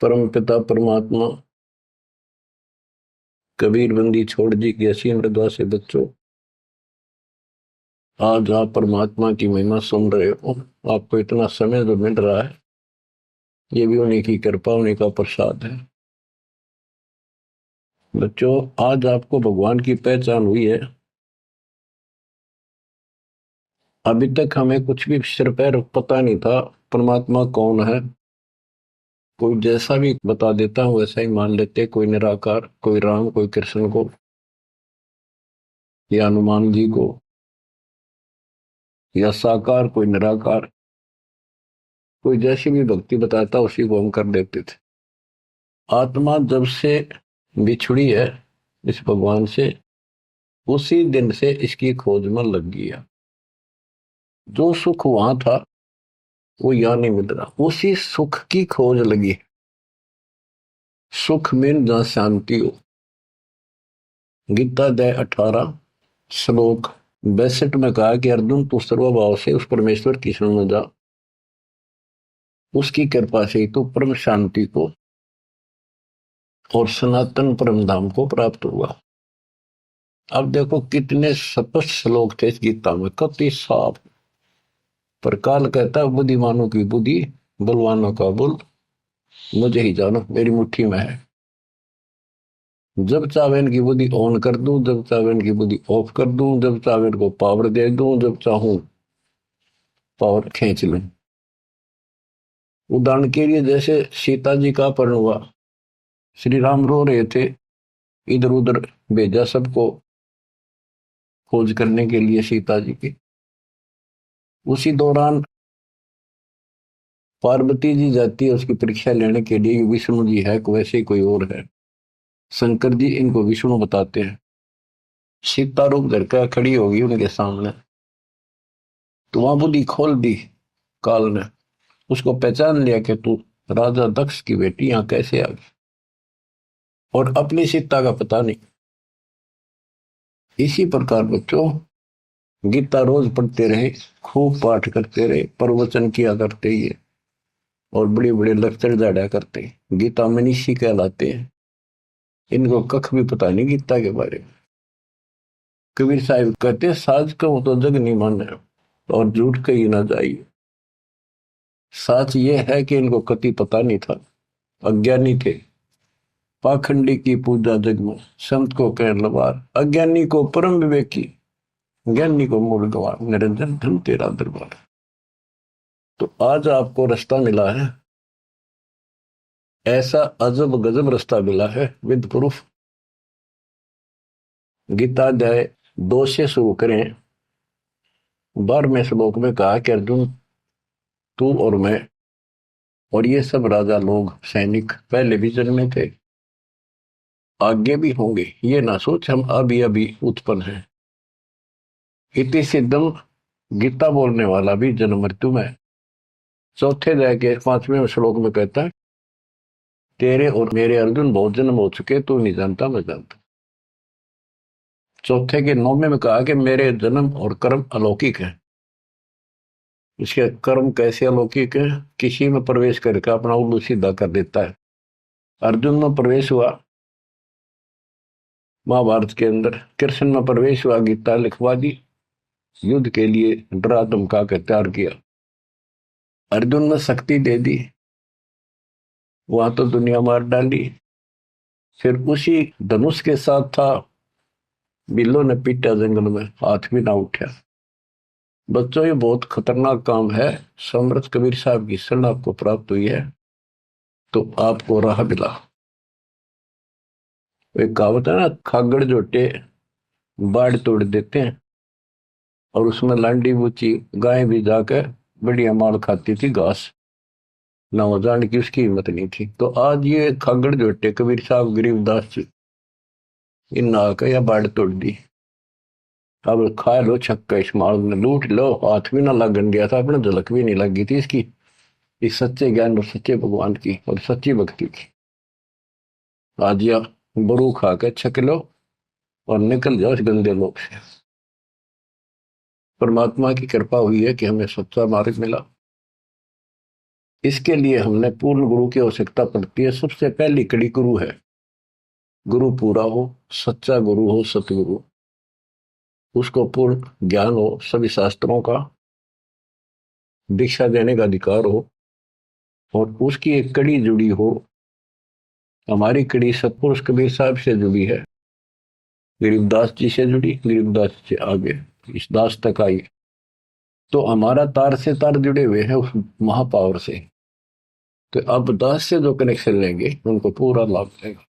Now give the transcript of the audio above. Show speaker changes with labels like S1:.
S1: परम पिता परमात्मा कबीर बंदी छोड़ जी की असीम मृदा से बच्चों, आज आप परमात्मा की महिमा सुन रहे हो। आपको इतना समय जो मिल रहा है, ये भी उन्हीं की कृपा, उन्हीं का प्रसाद है। बच्चों, आज आपको भगवान की पहचान हुई है। अभी तक हमें कुछ भी सिर पैर पता नहीं था परमात्मा कौन है। कोई जैसा भी बता देता हूँ वैसा ही मान लेते, कोई निराकार, कोई राम, कोई कृष्ण को या हनुमान जी को, या साकार कोई निराकार, कोई जैसी भी भक्ति बताता उसी को हम कर देते थे। आत्मा जब से बिछुड़ी है इस भगवान से, उसी दिन से इसकी खोज में लग गया। जो सुख वहां था वो यहां नहीं मिल रहा, उसी सुख की खोज लगी। सुख में जहां शांति हो। गीता अध्याय 18 श्लोक 62 में कहा कि अर्जुन, तू सर्वभाव से उस परमेश्वर की शरण में जा, उसकी कृपा से तो परम शांति को और सनातन परम धाम को प्राप्त हुआ। अब देखो कितने स्पष्ट श्लोक थे इस गीता में, कति साफ। पर काल कहता है बुद्धिमानों की बुद्धि, बलवानों का बल मुझे ही जानो, मेरी मुट्ठी में है। जब चाहे इनकी बुद्धि ऑन कर दूं, जब चाहे इनकी बुद्धि ऑफ कर दूं, जब चाहे इनको पावर दे दूं, जब चाहूं पावर खींच लूं। उदाहरण के लिए जैसे सीता जी का अपहरण हुआ, श्री राम रो रहे थे, इधर उधर भेजा सबको खोज करने के लिए सीता जी की। उसी दौरान पार्वती जी जाती है उसकी परीक्षा लेने के लिए, विष्णु जी है वैसे ही कोई और है। शंकर जी इनको विष्णु बताते हैं। सीता रूप धर कर खड़ी होगी उनके सामने, तो वहां बुद्धि खोल दी काल ने, उसको पहचान लिया कि तू राजा दक्ष की बेटी यहां कैसे आ गई, और अपनी सीता का पता नहीं। इसी प्रकार बच्चों, गीता रोज पढ़ते रहे, खूब पाठ करते रहे, प्रवचन किया करते ही, और बड़े बड़े लेक्चर झाड़ा करते, गीता मनीषी कहलाते हैं। इनको कख भी पता नहीं गीता के बारे में। कबीर साहब कहते, साज कहूं तो जग नहीं माने और झूठ कही ना जाइए। सच ये है कि इनको कति पता नहीं था, अज्ञानी थे। पाखंडी की पूजा जग में, संत को कह लवार, अज्ञानी को परम विवेकी, ज्ञानी को मूल गवार, निरंजन धन तेरा दरबार। तो आज आपको रास्ता मिला है, ऐसा अजब गजब रास्ता मिला है विद प्रूफ। गीता अध्याय 2 से शुरू करें। 12वें श्लोक में कहा कि अर्जुन, तू और मैं और ये सब राजा लोग, सैनिक पहले भी जन्मे थे, आगे भी होंगे। ये ना सोच हम अभी अभी उत्पन्न हैं। इति सिद्धम, गीता बोलने वाला भी जन्म मृत्यु में। चौथे अध्याय के 5वें श्लोक में कहता है, तेरे और मेरे अर्जुन बहुत जन्म हो चुके, तू नहीं जानता मैं जानता। चौथे के 9वें में कहा कि मेरे जन्म और कर्म अलौकिक है। इसके कर्म कैसे अलौकिक है? किसी में प्रवेश करके अपना उल्लू सीधा कर देता है। अर्जुन में प्रवेश हुआ महाभारत के अंदर, कृष्ण में प्रवेश हुआ, गीता लिखवा दी, युद्ध के लिए डरा धमका कर तैयार किया। अर्जुन में शक्ति दे दी, वहां तो दुनिया मार डाली। फिर उसी धनुष के साथ था, बिल्लो ने पीटा जंगल में, हाथ भी ना उठा। बच्चों, ये बहुत खतरनाक काम है। समर्थ कबीर साहब की शरण आपको प्राप्त हुई है तो आपको राह मिला। एक कहावत है ना, खागड़ जोटे बाढ़ तोड़ देते हैं, और उसमें लांडी बूची गाय भी जाकर बढ़िया माल खाती थी घास, ना वो जान की उसकी हिम्मत नहीं थी। तो आज ये खागड़ जोटे कबीर साहब, गरीबदास जी, इन आकर या बाढ़ तोड़ दी। अब खा लो छक्का, इस माल में लूट लो, हाथ भी ना लगन गया था अपने, झलक भी नहीं लगी थी इसकी, इस सच्चे ज्ञान और सच्चे भगवान की और सच्ची भक्ति की। आज या बरू खा के छक लो और निकल जाओ इस गंदे लोक से। परमात्मा की कृपा हुई है कि हमें सच्चा मार्ग मिला। इसके लिए हमने पूर्ण गुरु की आवश्यकता पड़ती है। सबसे पहली कड़ी गुरु है। गुरु पूरा हो, सच्चा गुरु हो, सतगुरु, उसको पूर्ण ज्ञान हो, सभी शास्त्रों का दीक्षा देने का अधिकार हो, और उसकी एक कड़ी जुड़ी हो। हमारी कड़ी सतपुरुष कबीर साहब से जुड़ी है, गरीबदास जी से जुड़ी, गरीबदास से आगे इस दास तक आई। तो हमारा तार से तार जुड़े हुए हैं उस महापावर से। तो अब दास से जो कनेक्शन लेंगे उनको पूरा लाभ मिलेगा।